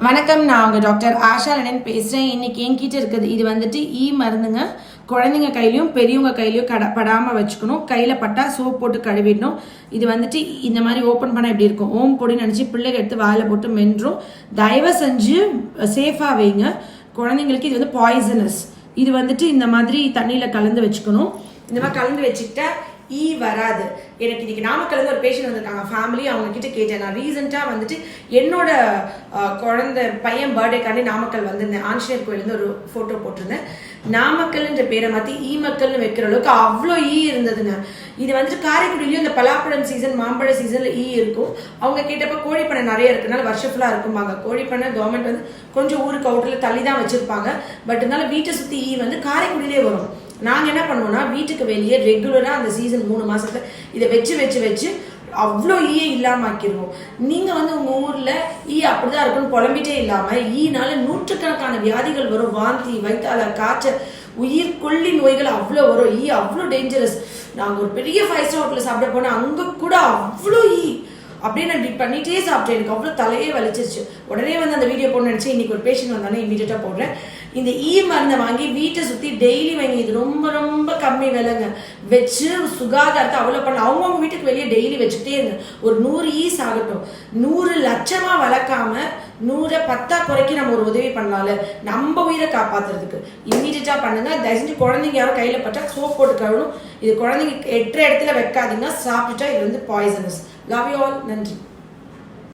வணக்கம், நான் உங்கள் டாக்டர் ஆஷா லண்டன் பேசுகிறேன். இன்றைக்கி என்கிட்ட இருக்குது இது வந்துட்டு மருந்துங்க. குழந்தைங்க கையிலையும் பெரியவங்க கையிலையும் படாமல் வச்சுக்கணும். கையில் பட்டா சோப் போட்டு கழுவிடணும். இது வந்துட்டு இந்த மாதிரி ஓப்பன் பண்ண எப்படி இருக்கும், ஓம் பொடின்னு நினச்சி பிள்ளைங்க எடுத்து வாயில் போட்டு மென்றும். தயவு செஞ்சு சேஃபாக வைங்க. குழந்தைங்களுக்கு இது வந்து பாய்சனஸ். இது வந்துட்டு இந்த மாதிரி தண்ணியில் கலந்து வச்சுக்கணும். இந்த மாதிரி கலந்து வச்சுக்கிட்டா வராது. எனக்கு இன்னைக்கு நாமக்கல்ல ஒரு பேஷண்ட் வந்திருக்காங்க ஃபேமிலி. அவங்க கிட்ட கேட்டேன். நான் ரீசெண்டாக வந்துட்டு என்னோட குழந்தை பையன் பர்த்டேக்காண்டி நாமக்கல் வந்திருந்தேன். ஆஞ்சநேயர் கோயிலேருந்து ஒரு ஃபோட்டோ போட்டிருந்தேன். நாமக்கல்ன்ற பேரை மாற்றி மக்கள்னு வைக்கிற அளவுக்கு அவ்வளோ இருந்ததுங்க. இது வந்துட்டு காரைக்குடியிலையும் இந்த பலாப்பழம் சீசன், மாம்பழ சீசனில் இருக்கும். அவங்க கேட்டப்ப கோழிப்பண்ணை நிறைய இருக்குனால வருஷம் ஃபுல்லாக இருக்கும்பாங்க. கோழிப்பண்ணை கவர்மெண்ட் வந்து கொஞ்சம் ஊருக்கு அவுட்டில் தள்ளி தான் வச்சிருப்பாங்க. பட் இருந்தாலும் வீட்டை சுற்றி வந்து காரைக்குடியிலே வரும். நாங்கள் என்ன பண்ணுவோம்னா வீட்டுக்கு வெளியே ரெகுலராக அந்த சீசன் 3 மாசத்துல இதை வச்சு அவ்வளோ இல்லாமல் ஆக்கிடுவோம். நீங்கள் வந்து உங்கள் ஊரில் அப்படிதான் இருக்குன்னு புலம்பிட்டே இல்லாமல் ஈனால நூற்றுக்கணக்கான வியாதிகள் வரும். வாந்தி, வயிற்றால, காய்ச்சல், உயிர் கொல்லி நோய்கள் அவ்வளோ வரும். அவ்வளோ டேஞ்சரஸ். நாங்கள் ஒரு பெரிய 5 ஸ்டார் ஹோட்டலில் சாப்பிட போனால் அங்கே கூட அவ்வளோ அப்படியே நான் இப்படி பண்ணிட்டே சாப்பிட்டேன். எனக்கு அவ்வளோ தலையே வலிச்சிருச்சு. உடனே வந்து அந்த வீடியோ போட நினச்சி இன்னைக்கு ஒரு பேஷண்ட் வந்தானே இமீடியட்டாக போடுறேன். இந்த மருந்தை வாங்கி வீட்டை சுற்றி டெய்லி வாங்கி, இது ரொம்ப ரொம்ப கம்மி விலைங்க. வச்சு சுகாதாரத்தை அவ்வளோ பண்ண அவங்கவுங்க வீட்டுக்கு வெளியே டெய்லி வச்சுக்கிட்டே இருங்க. ஒரு 100 ஆகட்டும். 100 லட்சமாக வளர்க்காம 100 10 குறைக்கு நம்ம ஒரு உதவி பண்ணலாம்ல, நம்ம உயிரை காப்பாற்றுறதுக்கு. இமீடியட்டாக பண்ணுங்க. தயவு செஞ்சு குழந்தைங்க யாரும் கையில் பட்டா சோப் போட்டு கழுவணும். இது குழந்தைங்க எட்டுற இடத்துல வைக்காதீங்க. சாப்பிட்டுட்டா இது வந்து பாய்சனஸ். Love you all. நன்றி.